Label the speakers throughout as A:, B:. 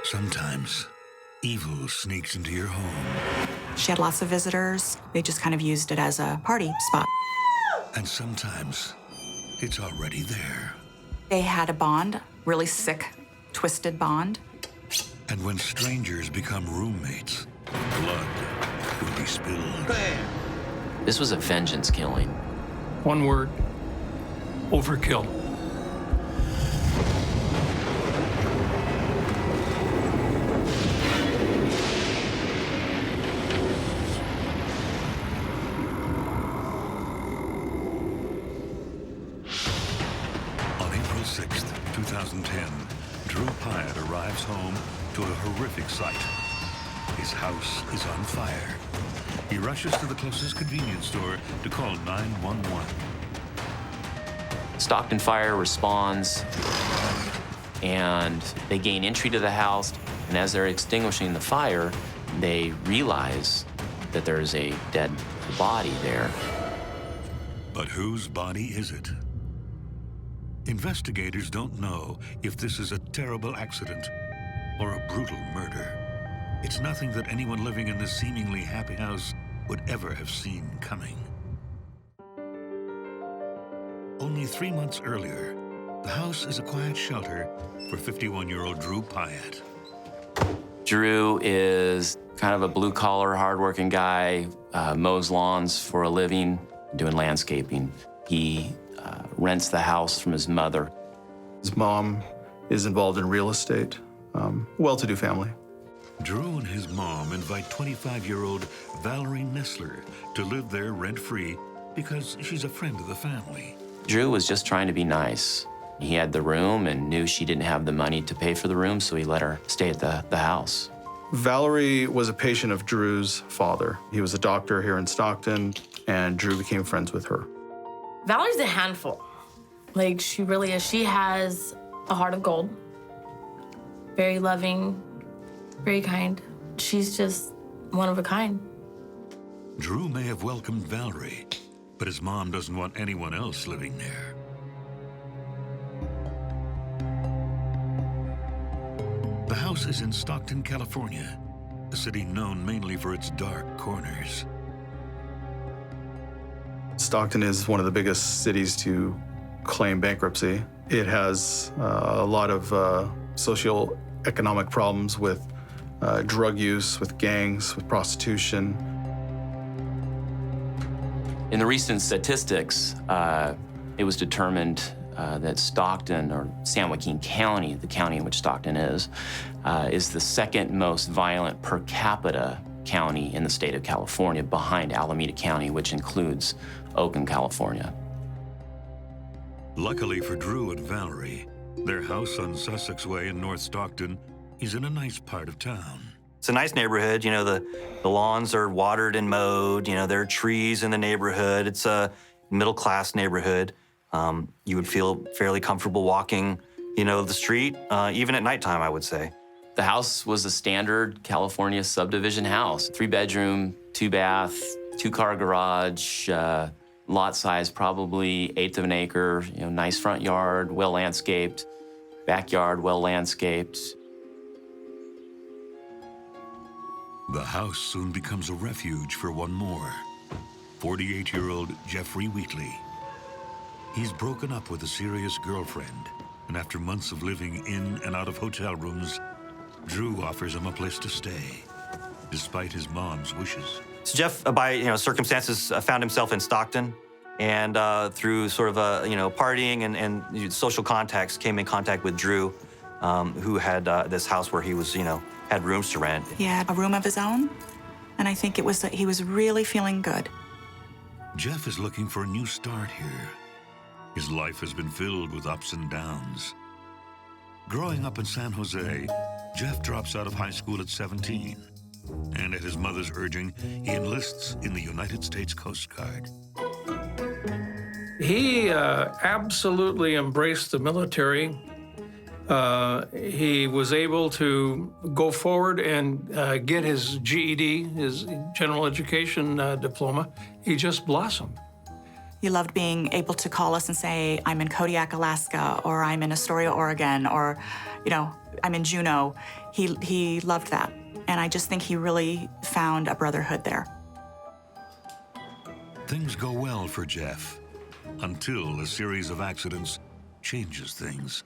A: Sometimes, evil sneaks into your home.
B: She had lots of visitors. They just kind of used it as a party spot.
A: And sometimes, it's already there.
B: They had a bond, really sick, twisted bond.
A: And when strangers become roommates, blood will be spilled.
C: Bam!
D: This was a vengeance killing.
E: One word: overkill.
A: On April 6th, 2010, Drew Pyatt arrives home to a horrific sight. His house is on fire. He rushes to the closest convenience store to call 911.
D: Stockton Fire responds, and they gain entry to the house. And as they're extinguishing the fire, they realize that there's a dead body there.
A: But whose body is it? Investigators don't know if this is a terrible accident or a brutal murder. It's nothing that anyone living in this seemingly happy house would ever have seen coming. Only 3 months earlier, the house is a quiet shelter for 51-year-old Drew Pyatt.
D: Drew is kind of a blue-collar, hardworking guy, mows lawns for a living, doing landscaping. He rents the house from his mother.
F: His mom is involved in real estate, well-to-do family.
A: Drew and his mom invite 25-year-old Valerie Nestler to live there rent-free because she's a friend of the family.
D: Drew was just trying to be nice. He had the room and knew she didn't have the money to pay for the room, so he let her stay at the house.
F: Valerie was a patient of Drew's father. He was a doctor here in Stockton, and Drew became friends with her.
G: Valerie's a handful. Like, she really is. She has a heart of gold. Very loving, very kind. She's just one of a kind.
A: Drew may have welcomed Valerie, but his mom doesn't want anyone else living there. The house is in Stockton, California, a city known mainly for its dark corners.
F: Stockton is one of the biggest cities to claim bankruptcy. It has a lot of socioeconomic problems with drug use, with gangs, with prostitution.
D: In the recent statistics, it was determined that Stockton, or San Joaquin County, the county in which Stockton is the second most violent per capita county in the state of California, behind Alameda County, which includes Oakland, California.
A: Luckily for Drew and Valerie, their house on Sussex Way in North Stockton is in a nice part of town.
H: It's a nice neighborhood. You know, the lawns are watered and mowed. You know, there are trees in the neighborhood. It's a middle-class neighborhood. You would feel fairly comfortable walking, you know, the street, even at nighttime, I would say.
D: The house was a standard California subdivision house. 3-bedroom, 2-bath, 2-car garage, lot size probably 1/8 of an acre, you know, nice front yard, well-landscaped, backyard, well-landscaped.
A: The house soon becomes a refuge for one more, 48-year-old Jeffrey Wheatley. He's broken up with a serious girlfriend, and after months of living in and out of hotel rooms, Drew offers him a place to stay, despite his mom's wishes.
H: So Jeff, by circumstances, found himself in Stockton, and through sort of partying and social contacts, came in contact with Drew, who had this house where he was, had rooms to rent.
B: He had a room of his own, and I think it was that he was really feeling good.
A: Jeff is looking for a new start here. His life has been filled with ups and downs. Growing up in San Jose, Jeff drops out of high school at 17. And at his mother's urging, he enlists in the United States Coast Guard.
E: He absolutely embraced the military. He was able to go forward and get his GED, his general education diploma. He just blossomed.
B: He loved being able to call us and say, I'm in Kodiak, Alaska, or I'm in Astoria, Oregon, or, I'm in Juneau. He loved that. And I just think he really found a brotherhood there.
A: Things go well for Jeff until a series of accidents changes things.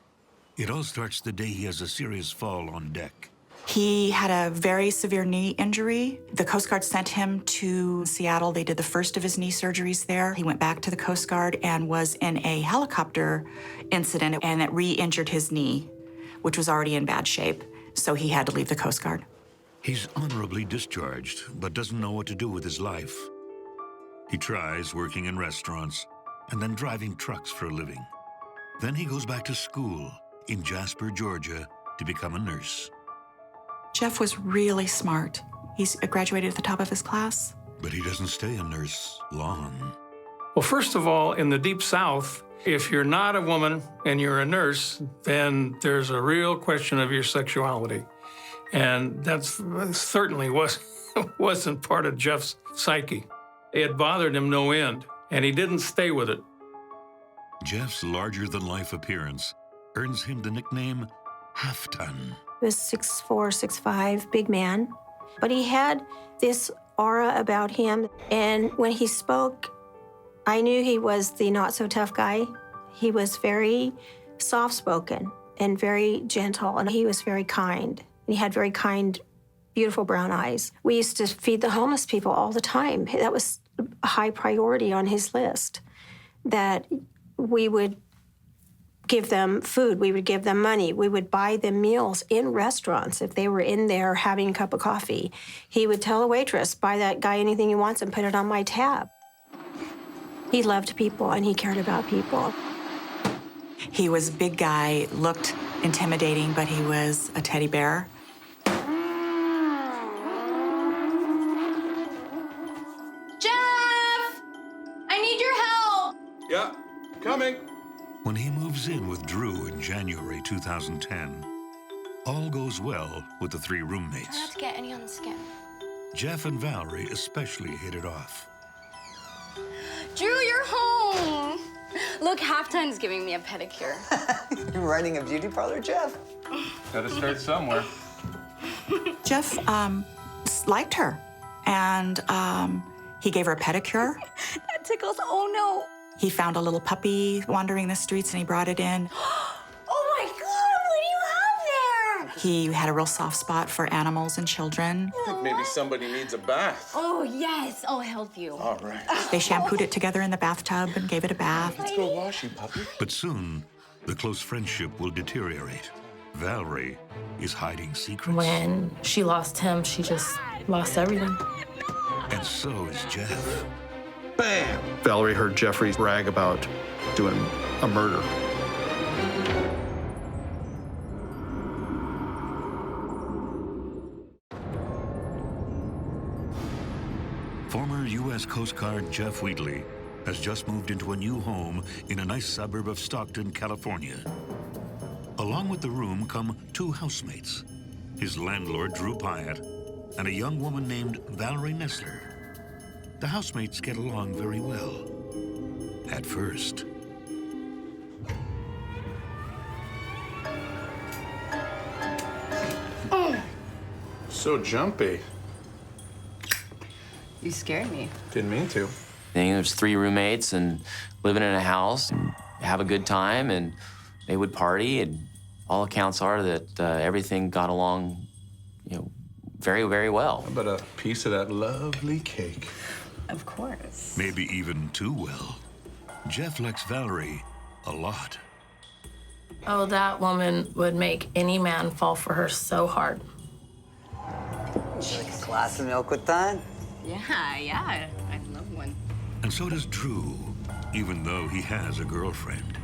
A: It all starts the day he has a serious fall on deck.
B: He had a very severe knee injury. The Coast Guard sent him to Seattle. They did the first of his knee surgeries there. He went back to the Coast Guard and was in a helicopter incident, and it re-injured his knee, which was already in bad shape. So he had to leave the Coast Guard.
A: He's honorably discharged, but doesn't know what to do with his life. He tries working in restaurants and then driving trucks for a living. Then he goes back to school in Jasper, Georgia, to become a nurse.
B: Jeff was really smart. He's graduated at the top of his class.
A: But he doesn't stay a nurse long.
E: Well, first of all, in the Deep South, if you're not a woman and you're a nurse, then there's a real question of your sexuality. And that certainly wasn't part of Jeff's psyche. It bothered him no end, and he didn't stay with it.
A: Jeff's larger-than-life appearance earns him the nickname Half-Ton.
C: He was 6'4", 6'5", big man. But he had this aura about him, and when he spoke, I knew he was the not-so-tough guy. He was very soft-spoken and very gentle, and he was very kind. He had very kind, beautiful brown eyes. We used to feed the homeless people all the time. That was a high priority on his list, that we would give them food, we would give them money, we would buy them meals in restaurants if they were in there having a cup of coffee. He would tell the waitress, buy that guy anything he wants and put it on my tab. He loved people and he cared about people.
B: He was a big guy, looked intimidating, but he was a teddy bear.
G: Jeff! I need your help!
F: Yeah, coming.
A: When he moves in with Drew in January 2010, all goes well with the three roommates.
I: Not to get any on the skin.
A: Jeff and Valerie especially hit it off.
I: Drew, you're home. Look, Halfton's giving me a pedicure.
J: You're running a beauty parlor, Jeff?
K: Gotta start somewhere.
B: Jeff liked her, and he gave her a pedicure.
I: That tickles. Oh, no.
B: He found a little puppy wandering the streets, and he brought it in.
I: Oh, my God. What do you have there?
B: He had a real soft spot for animals and children.
K: I think maybe somebody needs a bath.
I: Oh, yes. I'll help you.
K: All right.
B: They shampooed it together in the bathtub and gave it a bath.
K: Let's go wash you, puppy.
A: But soon, the close friendship will deteriorate. Valerie is hiding secrets.
G: When she lost him, she just lost everything.
A: And so is Jeff.
K: Bam!
F: Valerie heard Jeffrey brag about doing a murder.
A: Former U.S. Coast Guard Jeff Wheatley has just moved into a new home in a nice suburb of Stockton, California. Along with the room come two housemates, his landlord, Drew Pyatt, and a young woman named Valerie Nessler. The housemates get along very well, at first.
K: So jumpy.
I: You scared me.
K: Didn't mean to.
D: There's three roommates and living in a house and have a good time, and they would party, and all accounts are that everything got along, very, very well.
K: How about a piece of that lovely cake?
I: Of course.
A: Maybe even too well. Jeff likes Valerie a lot.
G: Oh, that woman would make any man fall for her so hard.
J: Would you like a glass of milk with that?
I: Yeah, I'd love one.
A: And so does Drew, even though he has a girlfriend.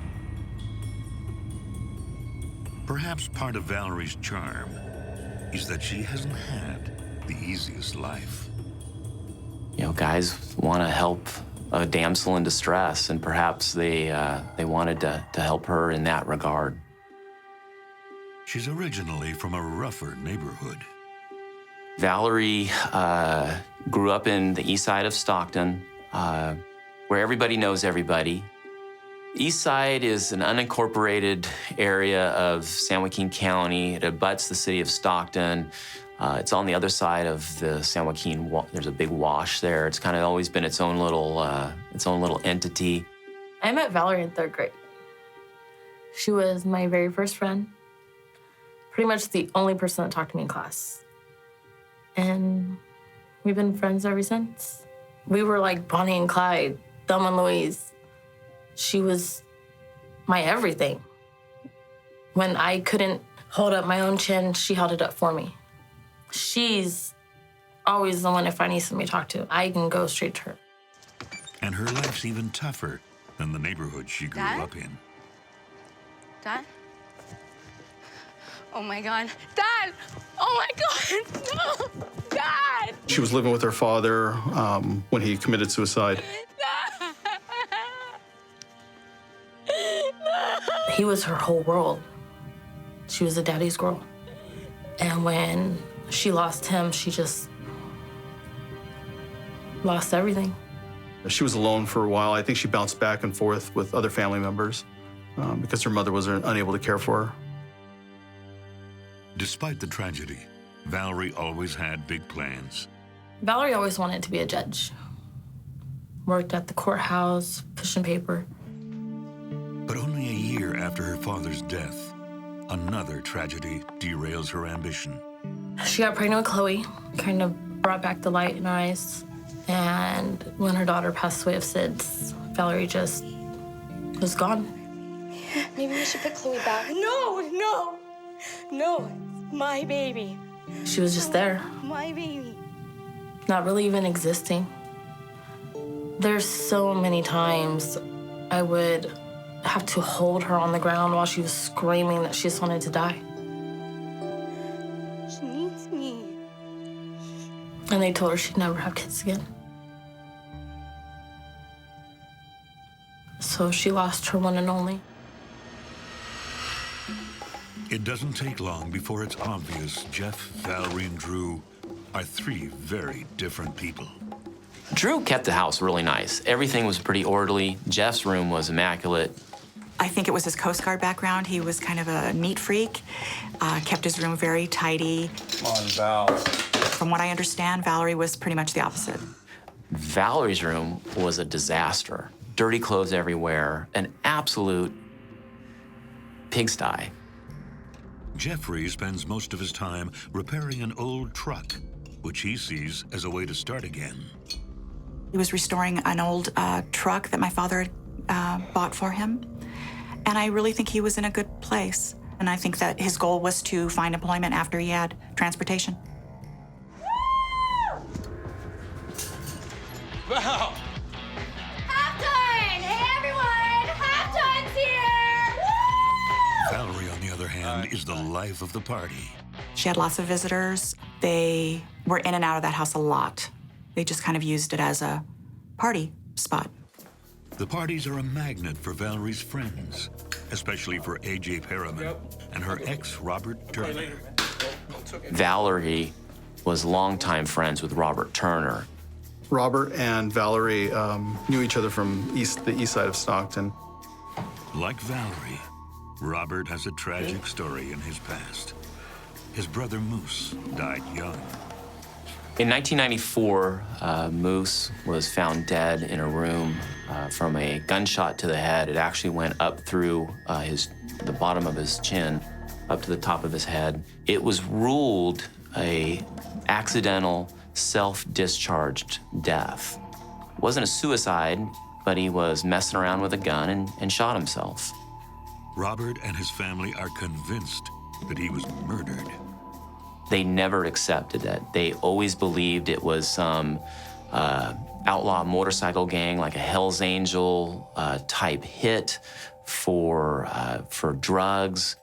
A: Perhaps part of Valerie's charm is that she hasn't had the easiest life.
D: Guys want to help a damsel in distress, and perhaps they wanted to help her in that regard.
A: She's originally from a rougher neighborhood.
D: Valerie grew up in the east side of Stockton, where everybody knows everybody. East Side is an unincorporated area of San Joaquin County. It abuts the city of Stockton. It's on the other side of the San Joaquin. There's a big wash there. It's kind of always been its own little entity.
G: I met Valerie in 3rd grade. She was my very first friend. Pretty much the only person that talked to me in class. And we've been friends ever since. We were like Bonnie and Clyde, Thelma and Louise. She was my everything. When I couldn't hold up my own chin, she held it up for me. She's always the one if I need somebody to talk to. I can go straight to her.
A: And her life's even tougher than the neighborhood she grew
I: Dad?
A: up in.
I: Dad? Oh my God. Dad! Oh my God! No! Dad!
F: She was living with her father when he committed suicide.
G: He was her whole world. She was a daddy's girl. And when she lost him, she just lost everything.
F: She was alone for a while. I think she bounced back and forth with other family members because her mother was unable to care for her.
A: Despite the tragedy, Valerie always had big plans.
G: Valerie always wanted to be a judge. Worked at the courthouse, pushing paper.
A: But only a year after her father's death, another tragedy derails her ambition.
G: She got pregnant with Chloe, kind of brought back the light in her eyes. And when her daughter passed away of SIDS, Valerie just was gone.
I: Maybe we should put Chloe back. No, no, no, it's my baby.
G: She was just there,
I: My baby.
G: not really even existing. There's so many times I would have to hold her on the ground while she was screaming that she just wanted to die.
I: She needs me.
G: And they told her she'd never have kids again. So she lost her one and only.
A: It doesn't take long before it's obvious Jeff, Valerie, and Drew are 3 very different people.
D: Drew kept the house really nice. Everything was pretty orderly. Jeff's room was immaculate.
B: I think it was his Coast Guard background. He was kind of a neat freak, kept his room very tidy.
K: Come on, Val.
B: From what I understand, Valerie was pretty much the opposite.
D: Valerie's room was a disaster. Dirty clothes everywhere, an absolute pigsty.
A: Jeffrey spends most of his time repairing an old truck, which he sees as a way to start again.
B: He was restoring an old truck that my father had bought for him. And I really think he was in a good place. And I think that his goal was to find employment after he had transportation.
K: Val!
I: Halftime! Hey, everyone! Halftime's here! Woo!
A: Valerie, on the other hand, is the life of the party.
B: She had lots of visitors. They were in and out of that house a lot. They just kind of used it as a party spot.
A: The parties are a magnet for Valerie's friends, especially for A.J. Perriman and her ex, Robert Turner.
D: Valerie was longtime friends with Robert Turner.
F: Robert and Valerie knew each other from the east side of Stockton.
A: Like Valerie, Robert has a tragic story in his past. His brother Moose died young.
D: In 1994, Moose was found dead in a room from a gunshot to the head. It actually went up through the bottom of his chin, up to the top of his head. It was ruled a accidental, self-discharged death. It wasn't a suicide, but he was messing around with a gun and shot himself.
A: Robert and his family are convinced that he was murdered.
D: They never accepted it. They always believed it was some outlaw motorcycle gang, like a Hell's Angel type hit for drugs.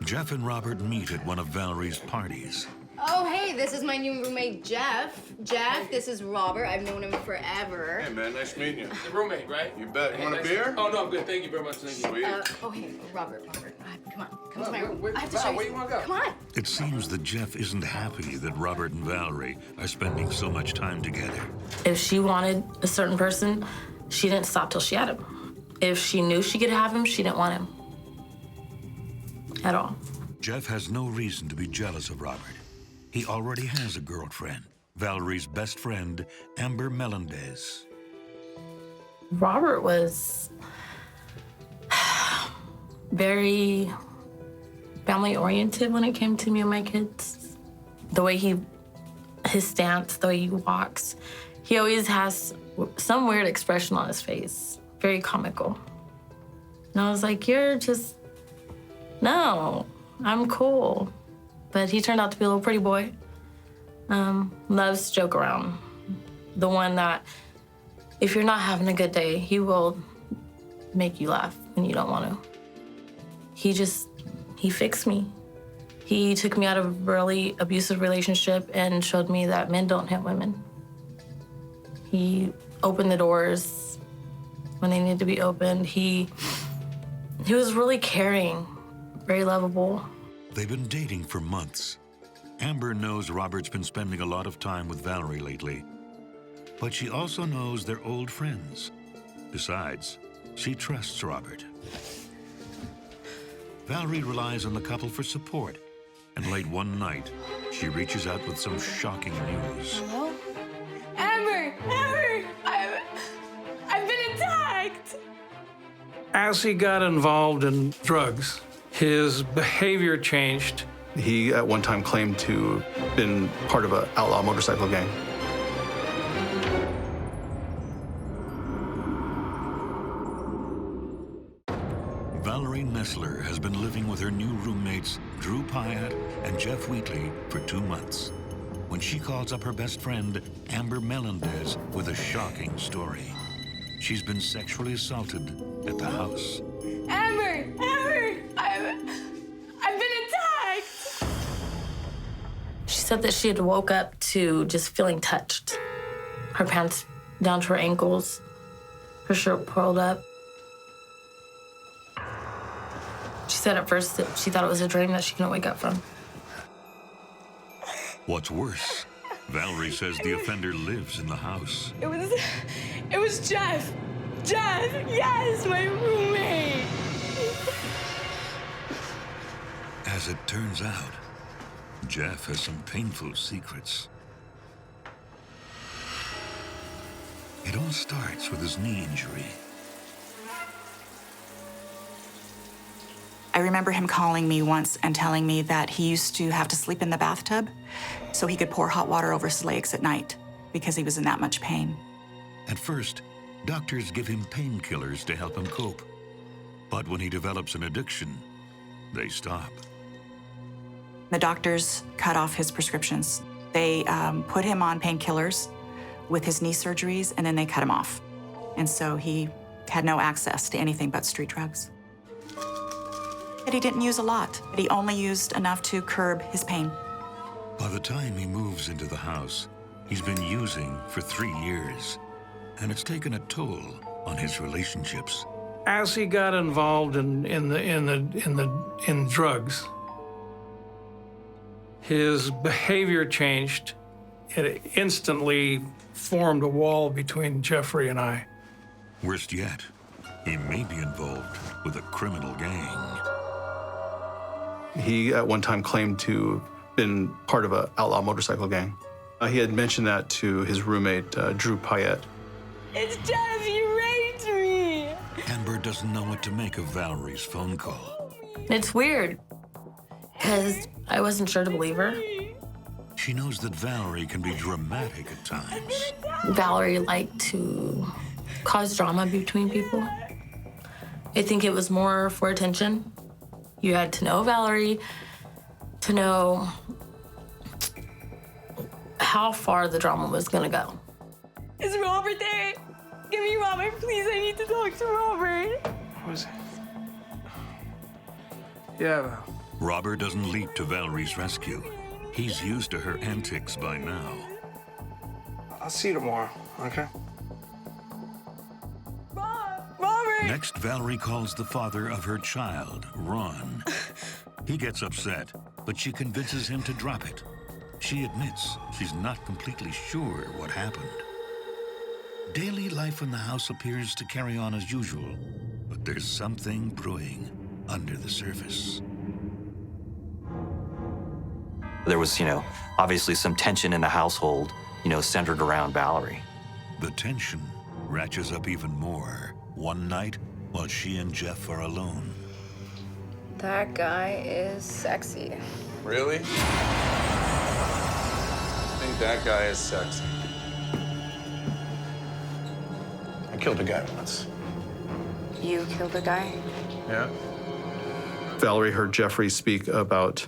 A: Jeff and Robert meet at one of Valerie's parties.
I: Oh, hey, this is my new roommate, Jeff. Jeff, this is Robert. I've known him forever.
K: Hey, man, nice meeting you.
L: The roommate, right?
K: You bet. You want a beer?
L: Oh, no, I'm good. Thank you very much. Thank you.
K: Sweet.
I: Oh, hey, Robert. Come on. Come to my room.
L: Wait,
I: I have to
L: Val,
I: show you
L: where you
I: something.
L: wanna go?
I: Come on.
A: It seems that Jeff isn't happy that Robert and Valerie are spending so much time together.
G: If she wanted a certain person, She didn't stop till she had him. If she knew she could have him, she didn't want him at all.
A: Jeff has no reason to be jealous of Robert. He already has a girlfriend, Valerie's best friend, Amber Melendez.
G: Robert was very family-oriented when it came to me and my kids. The way his stance, the way he walks, he always has some weird expression on his face, very comical. And I was like, you're just, no, I'm cool. But he turned out to be a little pretty boy. Loves to joke around. The one that, if you're not having a good day, he will make you laugh when you don't want to. He fixed me. He took me out of a really abusive relationship and showed me that men don't hit women. He opened the doors when they needed to be opened. He was really caring, very lovable.
A: They've been dating for months. Amber knows Robert's been spending a lot of time with Valerie lately, but she also knows they're old friends. Besides, she trusts Robert. Valerie relies on the couple for support, and late one night, she reaches out with some shocking news.
I: Hello? Amber! Amber! I've been attacked!
E: As he got involved in drugs, his behavior changed.
F: He at one time claimed to have been part of an outlaw motorcycle gang.
A: Valerie Nessler has been living with her new roommates, Drew Pyatt and Jeff Wheatley, for 2 months, when she calls up her best friend, Amber Melendez, with a shocking story. She's been sexually assaulted at the house.
I: Amber! Amber! I've been attacked!
G: She said that she had woke up to just feeling touched. Her pants down to her ankles, her shirt pulled up. She said at first that she thought it was a dream that she couldn't wake up from.
A: What's worse, Valerie says the offender lives in the house.
I: It was Jeff. Jeff, yes, my roommate.
A: As it turns out, Jeff has some painful secrets. It all starts with his knee injury.
B: I remember him calling me once and telling me that he used to have to sleep in the bathtub so he could pour hot water over his legs at night because he was in that much pain.
A: At first, doctors give him painkillers to help him cope. But when he develops an addiction, they stop.
B: The doctors cut off his prescriptions. They put him on painkillers with his knee surgeries, and then they cut him off. And so he had no access to anything but street drugs. But he didn't use a lot. He only used enough to curb his pain.
A: By the time he moves into the house, he's been using for 3 years, and it's taken a toll on his relationships.
E: As he got involved in drugs, his behavior changed. It instantly formed a wall between Jeffrey and I.
A: Worst yet, he may be involved with a criminal gang.
F: He at one time claimed to have been part of an outlaw motorcycle gang. He had mentioned that to his roommate, Drew Pyatt.
I: It's Jeff, you raped me!
A: Amber doesn't know what to make of Valerie's phone call.
G: It's weird, because I wasn't sure to believe her.
A: She knows that Valerie can be dramatic at times.
G: Valerie liked to cause drama between people. I think it was more for attention. You had to know Valerie to know how far the drama was gonna go.
I: Is Robert there? Give me Robert, please. I need to talk to Robert.
K: What is it? Yeah.
A: Robert doesn't leap to Valerie's rescue. He's used to her antics by now.
K: I'll see you tomorrow, okay?
I: Robert!
A: Next, Valerie calls the father of her child, Ron. He gets upset, but she convinces him to drop it. She admits she's not completely sure what happened. Daily life in the house appears to carry on as usual, but there's something brewing under the surface.
H: There was, obviously some tension in the household, centered around Valerie.
A: The tension ratchets up even more one night while she and Jeff are alone.
I: That guy is sexy.
K: Really? I think that guy is sexy. I killed a guy once.
I: You killed a guy?
K: Yeah?
F: Valerie heard Jeffrey speak about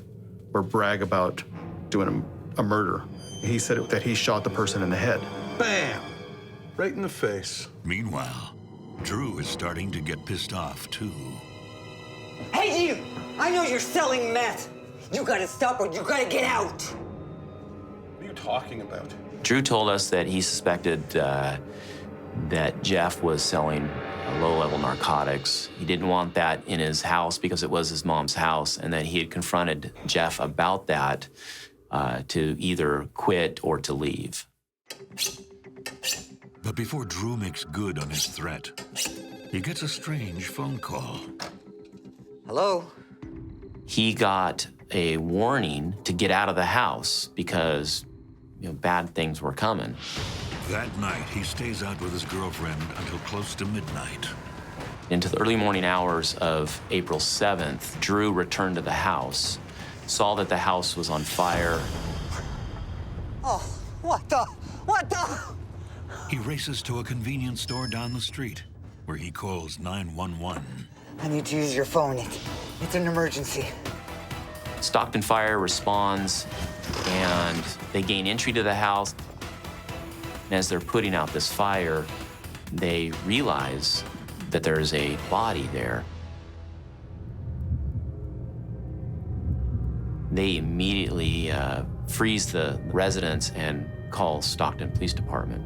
F: or brag about doing a murder. He said that he shot the person in the head.
K: Bam! Right in the face.
A: Meanwhile, Drew is starting to get pissed off, too.
J: Hey, you! I know you're selling meth. You gotta stop or you gotta get out.
K: What are you talking about?
D: Drew told us that he suspected that Jeff was selling low-level narcotics. He didn't want that in his house because it was his mom's house, and that he had confronted Jeff about that to either quit or to leave.
A: But before Drew makes good on his threat, he gets a strange phone call.
J: Hello?
D: He got a warning to get out of the house because bad things were coming.
A: That night, he stays out with his girlfriend until close to midnight.
D: Into the early morning hours of April 7th, Drew returned to the house, saw that the house was on fire.
J: Oh, what the?
A: He races to a convenience store down the street, where he calls 911.
J: I need to use your phone. It's an emergency.
D: Stockton Fire responds, and they gain entry to the house. And as they're putting out this fire, they realize that there's a body there. They immediately freeze the residence and call Stockton Police Department.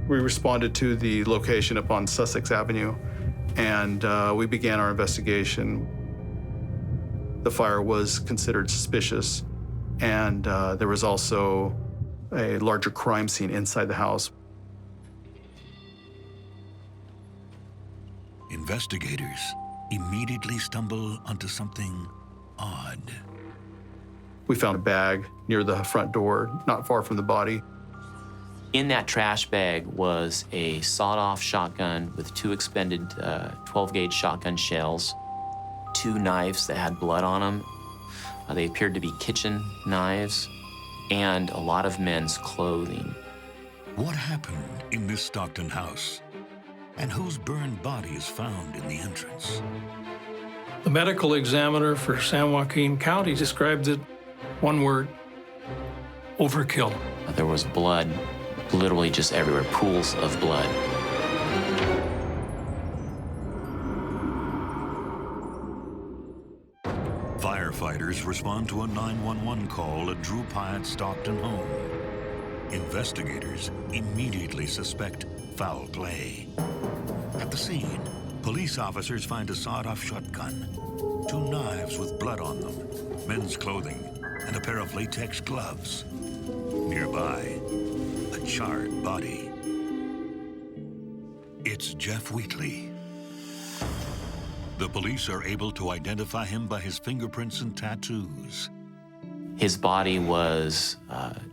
F: We responded to the location upon Sussex Avenue, and we began our investigation. The fire was considered suspicious, and there was also a larger crime scene inside the house.
A: Investigators immediately stumble onto something odd.
F: We found a bag near the front door, not far from the body.
D: In that trash bag was a sawed-off shotgun with 2 expended 12-gauge shotgun shells, 2 knives that had blood on them. They appeared to be kitchen knives, and a lot of men's clothing.
A: What happened in this Stockton house? And whose burned body is found in the entrance?
E: The medical examiner for San Joaquin County described it, one word: overkill.
D: There was blood literally just everywhere, pools of blood.
A: Firefighters respond to a 911 call at Drew Pyatt's Stockton home. Investigators immediately suspect foul play. At the scene, police officers find a sawed-off shotgun, 2 knives with blood on them, men's clothing, and a pair of latex gloves. Nearby, a charred body. It's Jeff Wheatley. The police are able to identify him by his fingerprints and tattoos.
D: His body was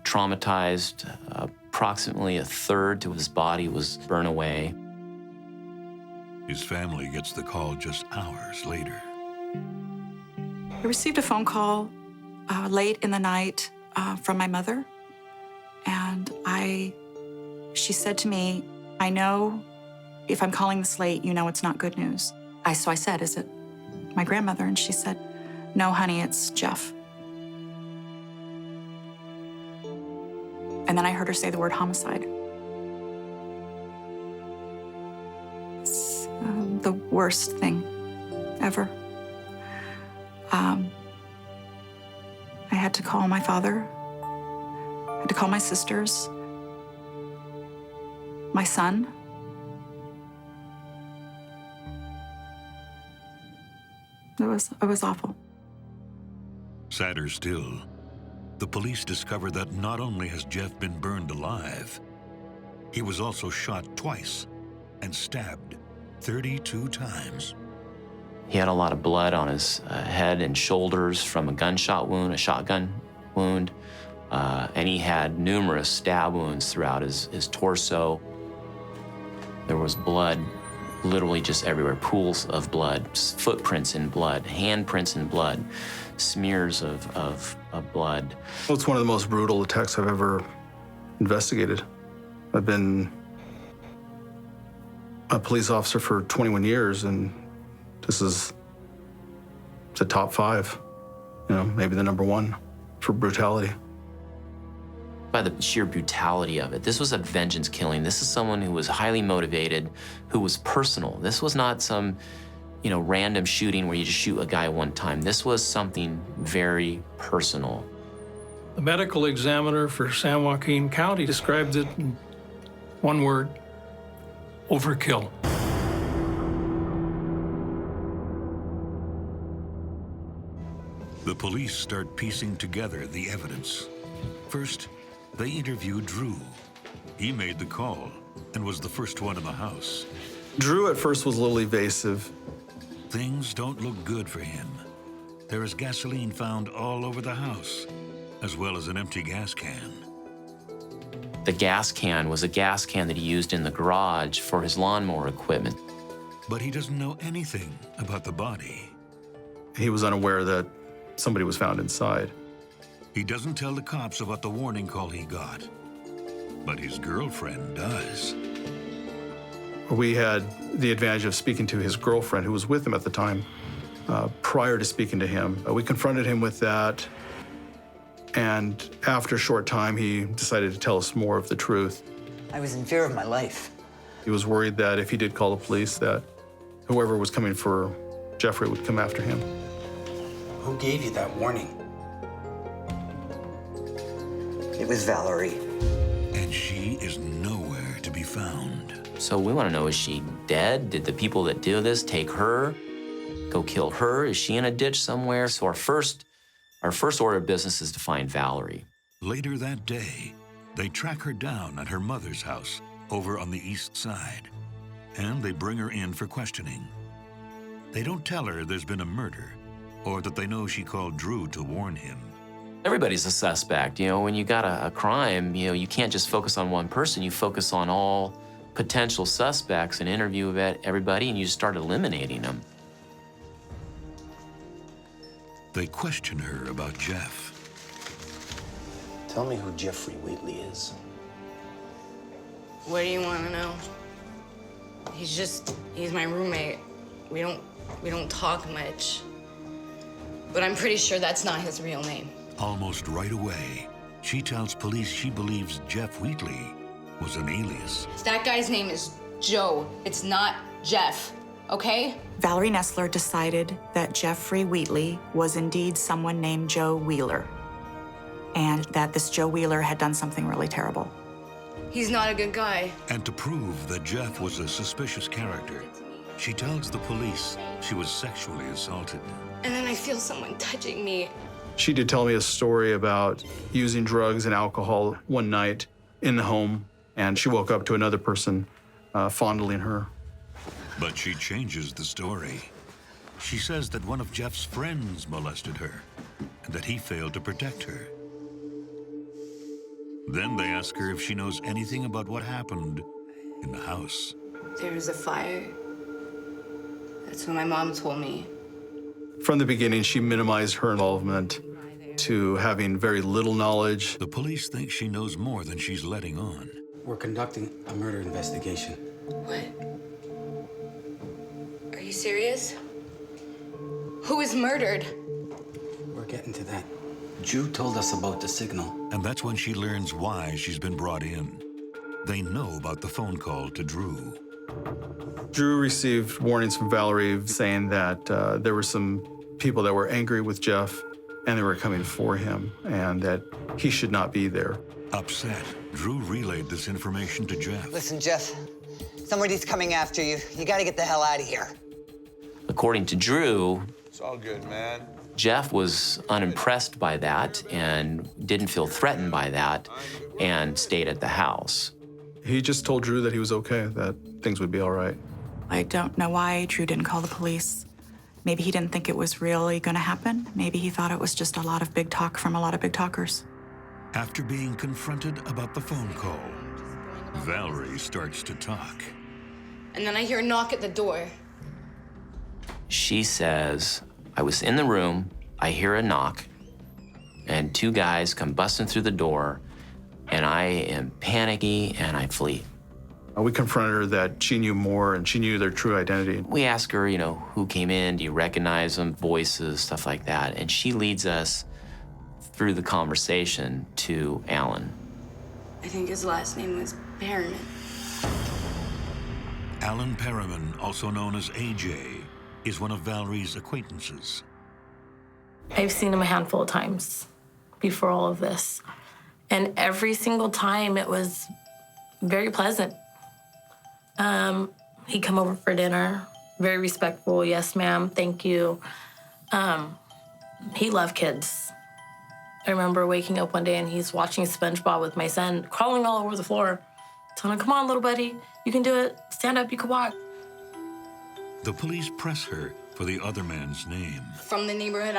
D: traumatized. Approximately a third to his body was burned away.
A: His family gets the call just hours later.
B: I received a phone call late in the night from my mother, and she said to me, "I know if I'm calling this late, you know it's not good news." So I said, "Is it my grandmother?" And she said, "No, honey, it's Jeff." And then I heard her say the word homicide. It's the worst thing ever. I had to call my father. I had to call my sisters, my son. It was awful.
A: Sadder still, the police discover that not only has Jeff been burned alive, he was also shot twice and stabbed 32 times.
D: He had a lot of blood on his head and shoulders from a gunshot wound, a shotgun wound, and he had numerous stab wounds throughout his torso. There was blood literally just everywhere, pools of blood, footprints in blood, handprints in blood, smears of blood.
F: Well, it's one of the most brutal attacks I've ever investigated. I've been a police officer for 21 years, and this is the top 5, maybe the number 1 for brutality.
D: By the sheer brutality of it, this was a vengeance killing. This is someone who was highly motivated, who was personal. This was not some, random shooting where you just shoot a guy one time. This was something very personal.
E: The medical examiner for San Joaquin County described it in one word: overkill.
A: The police start piecing together the evidence. First, they interview Drew. He made the call and was the first one in the house.
F: Drew at first was a little evasive.
A: Things don't look good for him. There is gasoline found all over the house, as well as an empty gas can.
D: The gas can was a gas can that he used in the garage for his lawnmower equipment.
A: But he doesn't know anything about the body.
F: He was unaware that somebody was found inside.
A: He doesn't tell the cops about the warning call he got, but his girlfriend does.
F: We had the advantage of speaking to his girlfriend, who was with him at the time. Prior to speaking to him, we confronted him with that, and after a short time, he decided to tell us more of the truth.
J: I was in fear of my life.
F: He was worried that if he did call the police, that whoever was coming for Jeffrey would come after him.
J: Who gave you that warning? It was Valerie.
A: And she is nowhere to be found.
D: So we want to know, is she dead? Did the people that do this take her, go kill her? Is she in a ditch somewhere? So our first order of business is to find Valerie.
A: Later that day, they track her down at her mother's house over on the east side, and they bring her in for questioning. They don't tell her there's been a murder or that they know she called Drew to warn him.
D: Everybody's a suspect. When you got a crime, you can't just focus on one person. You focus on all potential suspects and interview everybody, and you just start eliminating them.
A: They question her about Jeff.
L: Tell me who Jeffrey Wheatley is.
I: What do you want to know? He's my roommate. We don't talk much. But I'm pretty sure that's not his real name.
A: Almost right away, she tells police she believes Jeff Wheatley was an alias.
I: That guy's name is Joe. It's not Jeff, okay?
B: Valerie Nessler decided that Jeffrey Wheatley was indeed someone named Joe Wheeler, and that this Joe Wheeler had done something really terrible.
I: He's not a good guy.
A: And to prove that Jeff was a suspicious character, she tells the police she was sexually assaulted.
I: And then I feel someone touching me.
F: She did tell me a story about using drugs and alcohol one night in the home, and she woke up to another person fondling her.
A: But she changes the story. She says that one of Jeff's friends molested her and that he failed to protect her. Then they ask her if she knows anything about what happened in the house.
I: There was a fire. That's what my mom told me.
F: From the beginning, she minimized her involvement to having very little knowledge.
A: The police think she knows more than she's letting on.
M: We're conducting a murder investigation.
I: What? Are you serious? Who was murdered?
M: We're getting to that. Drew told us about the signal.
A: And that's when she learns why she's been brought in. They know about the phone call to Drew.
F: Drew received warnings from Valerie saying that there were some people that were angry with Jeff and they were coming for him and that he should not be there.
A: Upset, Drew relayed this information to Jeff.
J: Listen, Jeff, somebody's coming after you. You gotta get the hell out of here.
D: According to Drew,
K: It's all good, man.
D: Jeff was unimpressed by that and didn't feel threatened by that and stayed at the house.
F: He just told Drew that he was okay, that things would be all right.
B: I don't know why Drew didn't call the police. Maybe he didn't think it was really going to happen. Maybe he thought it was just a lot of big talk from a lot of big talkers.
A: After being confronted about the phone call, Valerie starts to talk.
I: And then I hear a knock at the door.
D: She says, I was in the room, I hear a knock, and two guys come busting through the door, and I am panicky and I flee.
F: We confronted her that she knew more and she knew their true identity.
D: We ask her, who came in, do you recognize them, voices, stuff like that, and she leads us through the conversation to Alan.
I: I think his last name was Perriman.
A: Alan Perriman, also known as AJ, is one of Valerie's acquaintances.
G: I've seen him a handful of times before all of this. And every single time it was very pleasant. He'd come over for dinner, very respectful, yes ma'am, thank you. He loved kids. I remember waking up one day and he's watching SpongeBob with my son, crawling all over the floor. Telling him, come on, little buddy, you can do it. Stand up, you can walk.
A: The police press her for the other man's name.
I: From the neighborhood,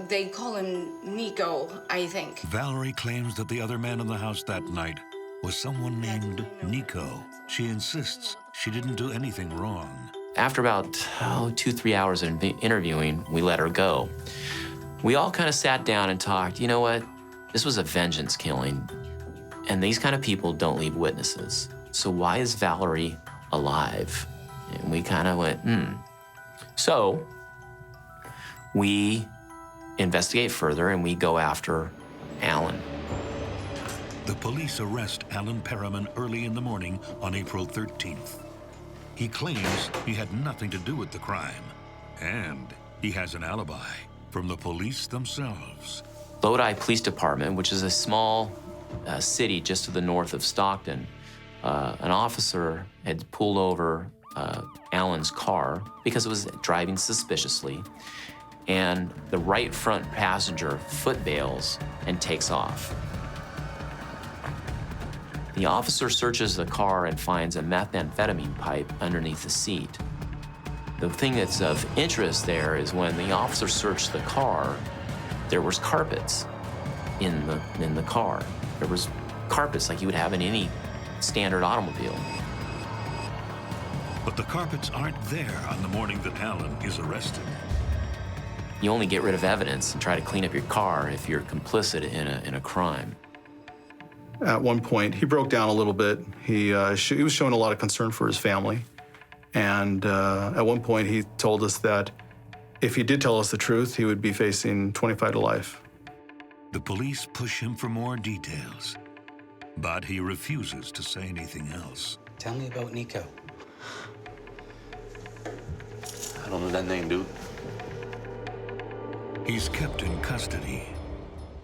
I: they call him Nico, I think.
A: Valerie claims that the other man in the house that night was someone named Nico. She insists she didn't do anything wrong.
D: After about 2-3 hours of interviewing, we let her go. We all kind of sat down and talked. You know what? This was a vengeance killing, and these kind of people don't leave witnesses. So why is Valerie alive? And we kind of went, So we investigate further and we go after Alan.
A: The police arrest Alan Perriman early in the morning on April 13th. He claims he had nothing to do with the crime, and he has an alibi from the police themselves.
D: Lodi Police Department, which is a small city just to the north of Stockton, an officer had pulled over Alan's car because it was driving suspiciously, and the right front passenger foot bails and takes off. The officer searches the car and finds a methamphetamine pipe underneath the seat. The thing that's of interest there is when the officer searched the car, there was carpets in the car. There was carpets like you would have in any standard automobile.
A: But the carpets aren't there on the morning that Alan is arrested.
D: You only get rid of evidence and try to clean up your car if you're complicit in a crime.
F: At one point, he broke down a little bit. He was showing a lot of concern for his family. And at one point, he told us that if he did tell us the truth, he would be facing 25 to life.
A: The police push him for more details, but he refuses to say anything else.
M: Tell me about Nico.
L: I don't know that name, dude.
A: He's kept in custody.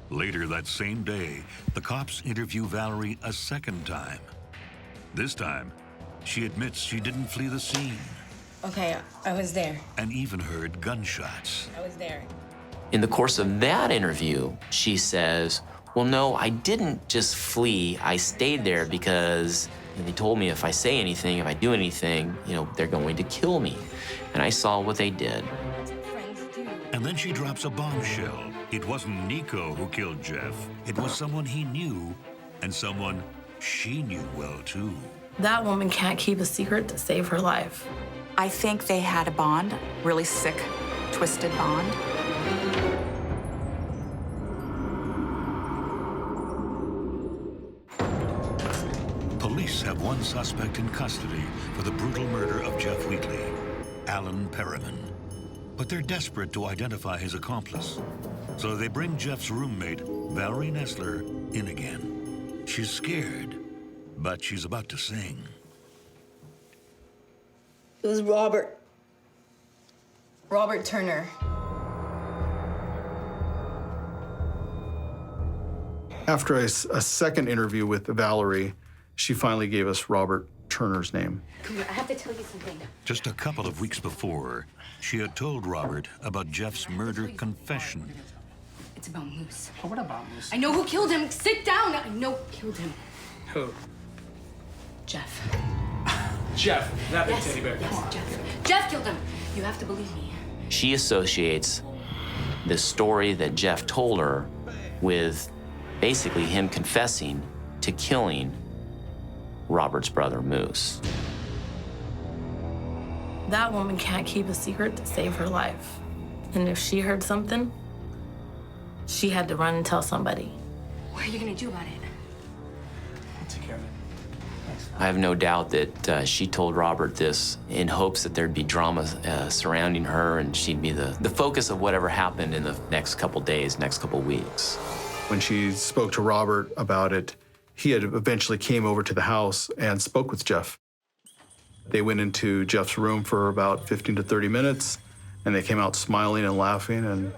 A: Later that same day, the cops interview Valerie a second time. This time, she admits she didn't flee the scene.
I: Okay, I was there.
A: And even heard gunshots.
I: I was there.
D: In the course of that interview, she says, well, no, I didn't just flee. I stayed there because they told me if I say anything, if I do anything, they're going to kill me. And I saw what they did.
A: And then she drops a bombshell. It wasn't Nico who killed Jeff. It was someone he knew, and someone she knew well, too.
G: That woman can't keep a secret to save her life.
B: I think they had a bond, really sick, twisted bond.
A: Police have one suspect in custody for the brutal murder of Jeff Wheatley, Alan Perriman. But they're desperate to identify his accomplice. So they bring Jeff's roommate, Valerie Nessler, in again. She's scared, but she's about to sing.
I: It was Robert. Robert Turner.
F: After a second interview with Valerie, she finally gave us Robert Turner's name.
I: Come here, I have to tell you something.
A: Just a couple of weeks before, she had told Robert about Jeff's murder confession.
I: It's about Moose.
M: Oh, what about Moose?
I: I know who killed him. Sit down. I know who killed him.
E: Who?
I: Jeff.
E: Jeff, that big
I: Yes,
E: teddy bear.
I: yes, Jeff. Jeff killed him. You have to believe me.
D: She associates the story that Jeff told her with basically him confessing to killing Robert's brother, Moose.
G: That woman can't keep a secret to save her life. And if she heard something, she had to run and tell somebody.
I: What are you gonna do about it?
M: I'll take care of it.
D: I have no doubt that she told Robert this in hopes that there'd be drama surrounding her and she'd be the focus of whatever happened in the next couple days, next couple weeks.
F: When she spoke to Robert about it, he had eventually came over to the house and spoke with Jeff. They went into Jeff's room for about 15 to 30 minutes, and they came out smiling and laughing, and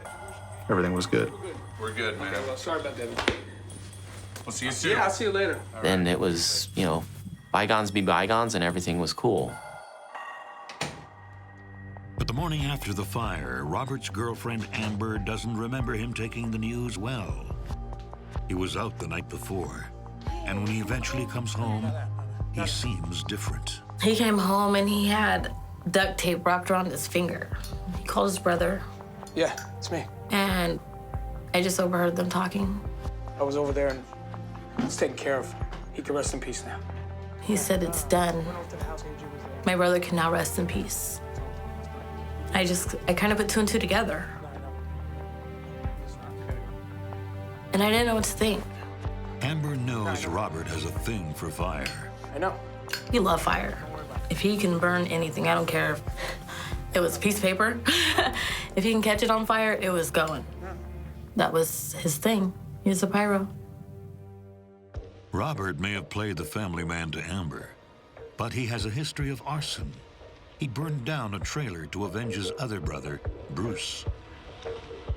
F: everything was good.
K: We're good, man.
E: Okay, well, sorry about that.
K: We'll see you soon.
E: Yeah, I'll see you later.
D: Then it was, you know, bygones be bygones and everything was cool.
A: But the morning after the fire, Robert's girlfriend Amber doesn't remember him taking the news well. He was out the night before, and when he eventually comes home, he seems different.
G: He came home and he had duct tape wrapped around his finger. He called his brother,
N: Yeah, it's me.
G: and I just overheard them talking.
N: I was over there and it's taken care of. He can rest in peace now.
G: He said it's done. My brother can now rest in peace. I kind of put two and two together. And I didn't know what to think.
A: Amber knows Robert has a thing for fire.
N: I know.
G: He loved fire. If he can burn anything, I don't care if it was a piece of paper. If he can catch it on fire, it was going. That was his thing. He was a pyro.
A: Robert may have played the family man to Amber, but he has a history of arson. He burned down a trailer to avenge his other brother, Bruce.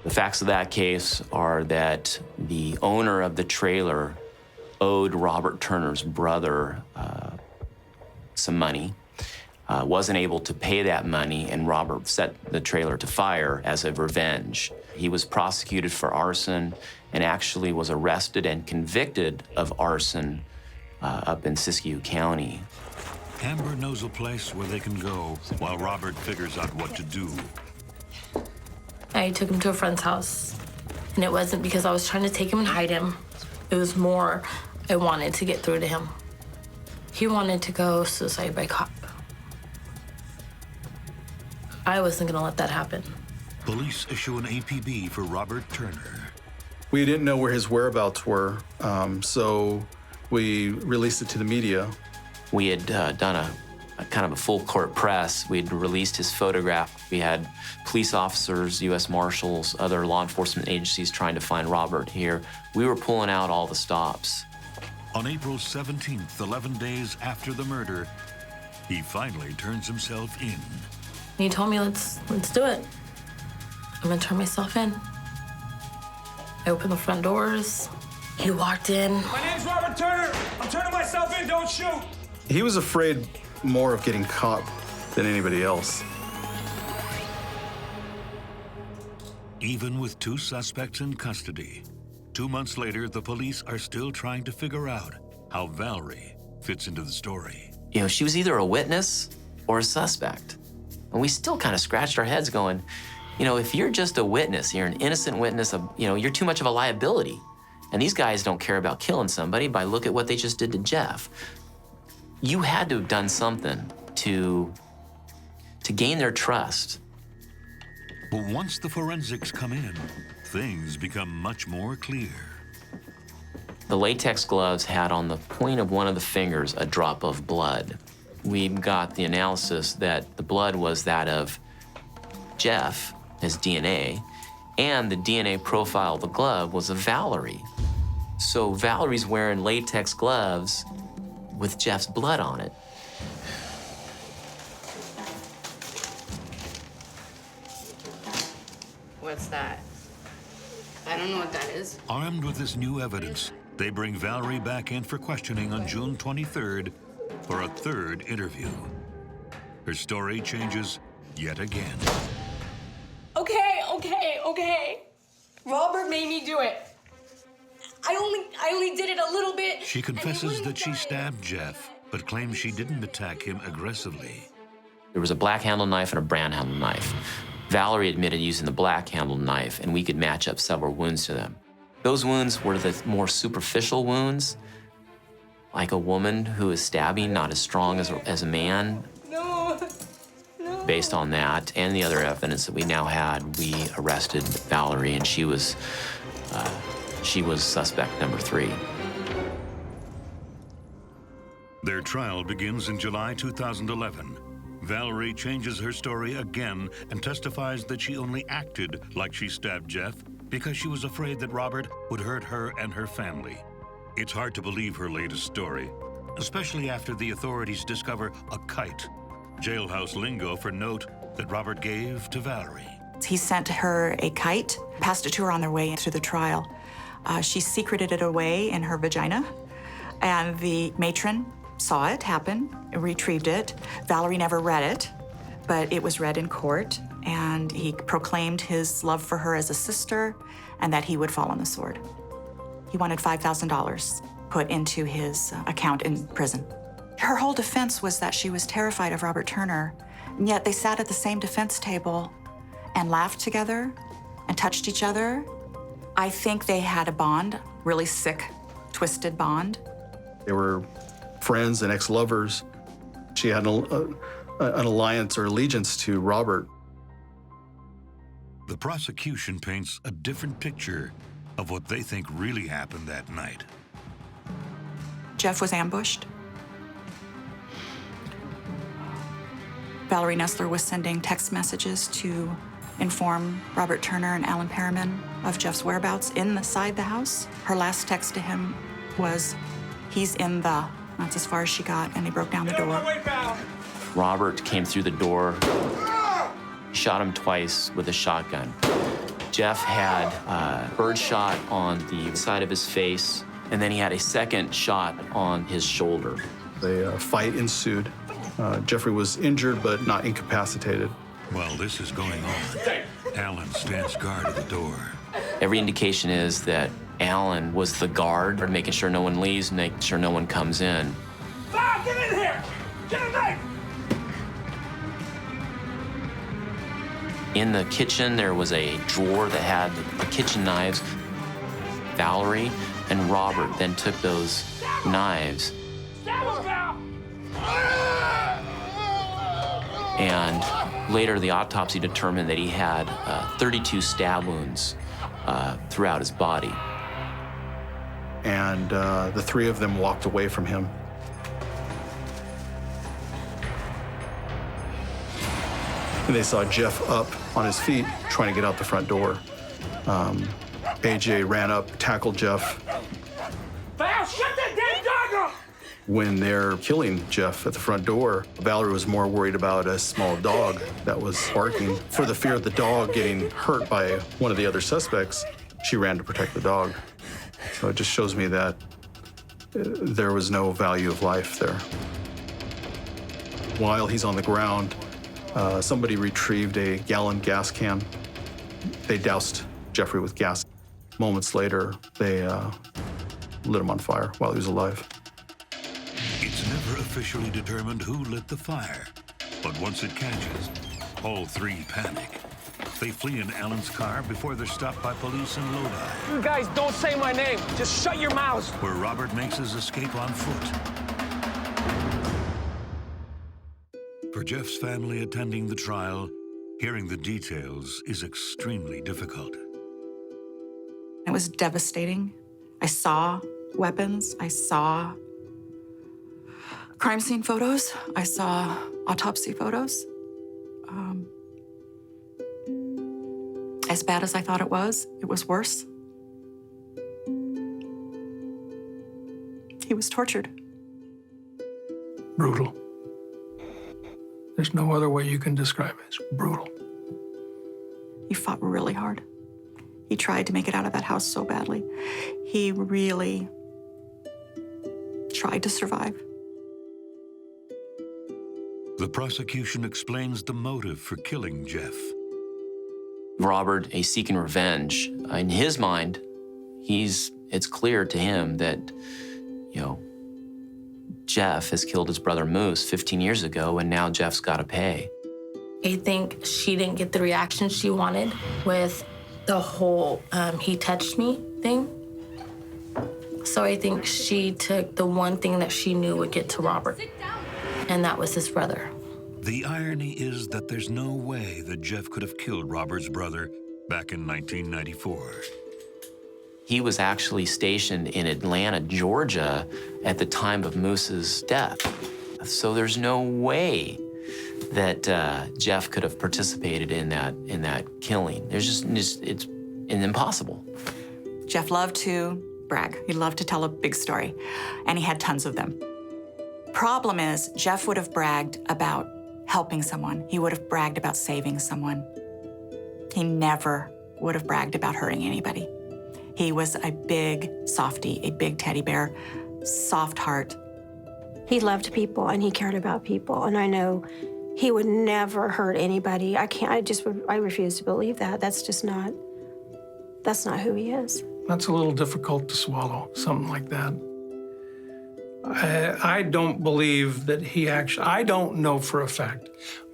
D: The facts of that case are that the owner of the trailer owed Robert Turner's brother some money, wasn't able to pay that money, and Robert set the trailer to fire as a revenge. He was prosecuted for arson and actually was arrested and convicted of arson up in Siskiyou County.
A: Amber knows a place where they can go while Robert figures out what to do.
G: I took him to a friend's house, and it wasn't because I was trying to take him and hide him. It was more I wanted to get through to him. He wanted to go suicide by cop. I wasn't gonna let that happen.
A: Police issue an APB for Robert Turner.
F: We didn't know where his whereabouts were, so we released it to the media.
D: We had done a kind of a full court press. We had released his photograph. We had police officers, U.S. Marshals, other law enforcement agencies trying to find Robert here. We were pulling out all the stops.
A: On April 17th, 11 days after the murder, he finally turns himself in.
G: He told me, let's do it. I'm gonna turn myself in. I opened the front doors. He walked in.
N: My name's Robert Turner. I'm turning myself in. Don't shoot.
F: He was afraid more of getting caught than anybody else.
A: Even with two suspects in custody, 2 months later, the police are still trying to figure out how Valerie fits into the story.
D: You know, she was either a witness or a suspect. And we still kind of scratched our heads going, you know, if you're just a witness, you're an innocent witness, you're too much of a liability. And these guys don't care about killing somebody by look at what they just did to Jeff. You had to have done something to gain their trust.
A: But once the forensics come in, things become much more clear.
D: The latex gloves had on the point of one of the fingers a drop of blood. We got the analysis that the blood was that of Jeff, his DNA, and the DNA profile of the glove was of Valerie. So Valerie's wearing latex gloves with Jeff's blood on it.
I: What's that? I don't know what that is.
A: Armed with this new evidence, they bring Valerie back in for questioning on June 23rd for a third interview. Her story changes yet again.
G: Okay. Robert made me do it. I only did it a little bit.
A: She confesses that she stabbed Jeff, but claims she didn't attack him aggressively.
D: There was a black handle knife and a brown handle knife. Valerie admitted using the black handle knife, and we could match up several wounds to them. Those wounds were the more superficial wounds, like a woman who is stabbing, not as strong as a man.
G: No.
D: Based on that and the other evidence that we now had, we arrested Valerie, and she was suspect number 3.
A: Their trial begins in July 2011. Valerie changes her story again and testifies that she only acted like she stabbed Jeff because she was afraid that Robert would hurt her and her family. It's hard to believe her latest story, especially after the authorities discover a kite, jailhouse lingo for note that Robert gave to Valerie.
B: He sent her a kite, passed it to her on their way to the trial. She secreted it away in her vagina, and the matron saw it happen, retrieved it. Valerie never read it, but it was read in court, and he proclaimed his love for her as a sister and that he would fall on the sword. He wanted $5,000 put into his account in prison. Her whole defense was that she was terrified of Robert Turner, and yet they sat at the same defense table and laughed together and touched each other. I think they had a bond, really sick, twisted bond.
F: They were friends and ex-lovers. She had an alliance or allegiance to Robert.
A: The prosecution paints a different picture of what they think really happened that night.
B: Jeff was ambushed. Valerie Nessler was sending text messages to inform Robert Turner and Alan Perriman of Jeff's whereabouts inside the house. Her last text to him was, "He's in the," that's as far as she got, and they broke down the door.
D: Robert came through the door, shot him twice with a shotgun. Jeff had a bird shot on the side of his face, and then he had a second shot on his shoulder.
F: A fight ensued. Jeffrey was injured but not incapacitated.
A: While this is going on, Alan stands guard at the door.
D: Every indication is that Alan was the guard, making sure no one leaves, making sure no one comes in.
N: Bob, get in here! Get a knife!
D: In the kitchen, there was a drawer that had the kitchen knives. Valerie and Robert then took those knives and later the autopsy determined that he had 32 stab wounds throughout his body.
F: And the 3 of them walked away from him. And they saw Jeff up on his feet trying to get out the front door. AJ ran up, tackled Jeff.
N: Val, shut that damn dog up!
F: When they're killing Jeff at the front door, Valerie was more worried about a small dog that was barking. For the fear of the dog getting hurt by one of the other suspects, she ran to protect the dog. So it just shows me that there was no value of life there. While he's on the ground, somebody retrieved a gallon gas can. They doused Jeffrey with gas. Moments later, they lit him on fire while he was alive.
A: It's never officially determined who lit the fire, but once it catches, all 3 panic. They flee in Alan's car before they're stopped by police in Lodi.
N: You guys don't say my name. Just shut your mouths.
A: Where Robert makes his escape on foot. For Jeff's family attending the trial, hearing the details is extremely difficult.
B: It was devastating. I saw weapons. I saw crime scene photos. I saw autopsy photos. As bad as I thought it was worse. He was tortured.
E: Brutal. There's no other way you can describe it. It's brutal.
B: He fought really hard. He tried to make it out of that house so badly. He really tried to survive.
A: The prosecution explains the motive for killing Jeff.
D: Robert is seeking revenge. In his mind, it's clear to him that, Jeff has killed his brother Moose 15 years ago, and now Jeff's got to pay.
G: I think she didn't get the reaction she wanted with the whole he touched me thing. So I think she took the one thing that she knew would get to Robert, and that was his brother.
A: The irony is that there's no way that Jeff could have killed Robert's brother back in 1994.
D: He was actually stationed in Atlanta, Georgia at the time of Moose's death. So there's no way that Jeff could have participated in that killing. It's impossible.
B: Jeff loved to brag. He loved to tell a big story, and he had tons of them. Problem is, Jeff would have bragged about helping someone. He would have bragged about saving someone. He never would have bragged about hurting anybody. He was a big softie, a big teddy bear, soft heart.
C: He loved people and he cared about people. And I know he would never hurt anybody. I refuse to believe that. That's not who he is.
E: That's a little difficult to swallow, something like that. I don't believe that he actually, I don't know for a fact,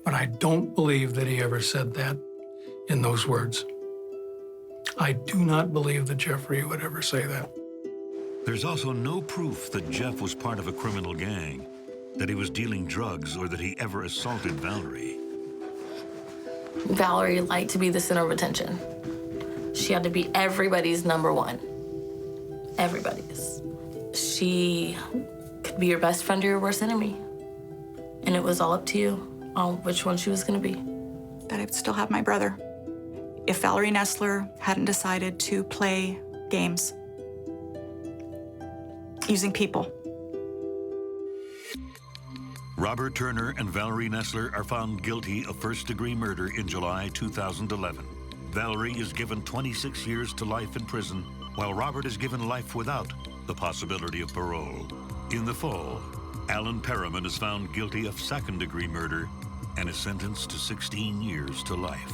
E: but I don't believe that he ever said that in those words. I do not believe that Jeffrey would ever say that.
A: There's also no proof that Jeff was part of a criminal gang, that he was dealing drugs, or that he ever assaulted Valerie.
G: Valerie liked to be the center of attention. She had to be everybody's number one. Everybody's. She could be your best friend or your worst enemy. And it was all up to you on which one she was gonna be.
B: That I'd still have my brother. If Valerie Nessler hadn't decided to play games using people.
A: Robert Turner and Valerie Nessler are found guilty of first-degree murder in July 2011. Valerie is given 26 years to life in prison, while Robert is given life without the possibility of parole. In the fall, Alan Perriman is found guilty of second-degree murder and is sentenced to 16 years to life.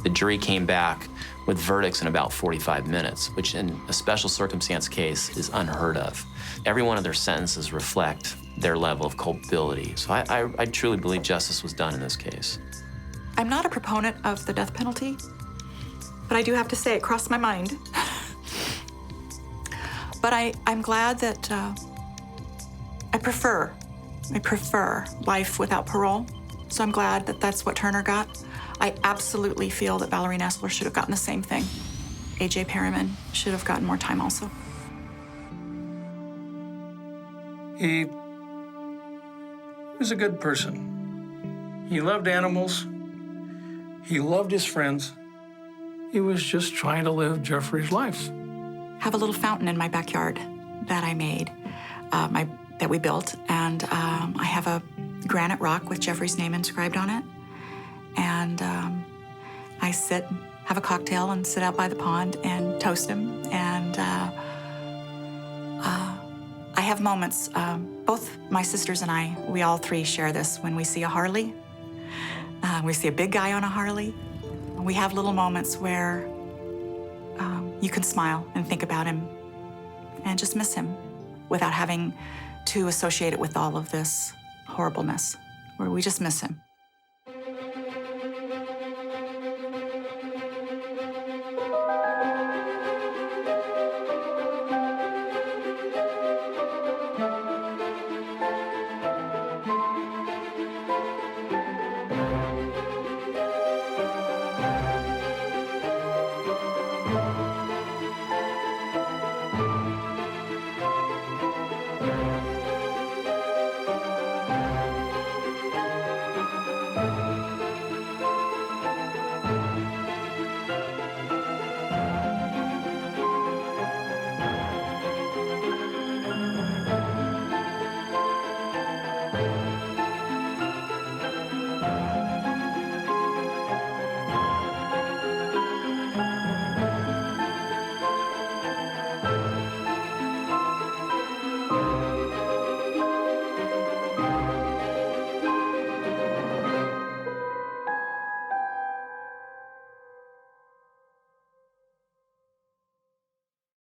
D: The jury came back with verdicts in about 45 minutes, which in a special circumstance case is unheard of. Every one of their sentences reflect their level of culpability. So I truly believe justice was done in this case.
B: I'm not a proponent of the death penalty, but I do have to say it crossed my mind. But I'm glad that I prefer life without parole. So I'm glad that that's what Turner got. I absolutely feel that Valerie Nessler should have gotten the same thing. A.J. Perriman should have gotten more time also.
E: He was a good person. He loved animals. He loved his friends. He was just trying to live Jeffrey's life.
B: Have a little fountain in my backyard that I made, that we built, and I have a granite rock with Jeffrey's name inscribed on it. And I sit, have a cocktail, and sit out by the pond and toast him. And I have moments, both my sisters and I, we all three share this. When we see a Harley, we see a big guy on a Harley, we have little moments where you can smile and think about him and just miss him without having to associate it with all of this horribleness, where we just miss him.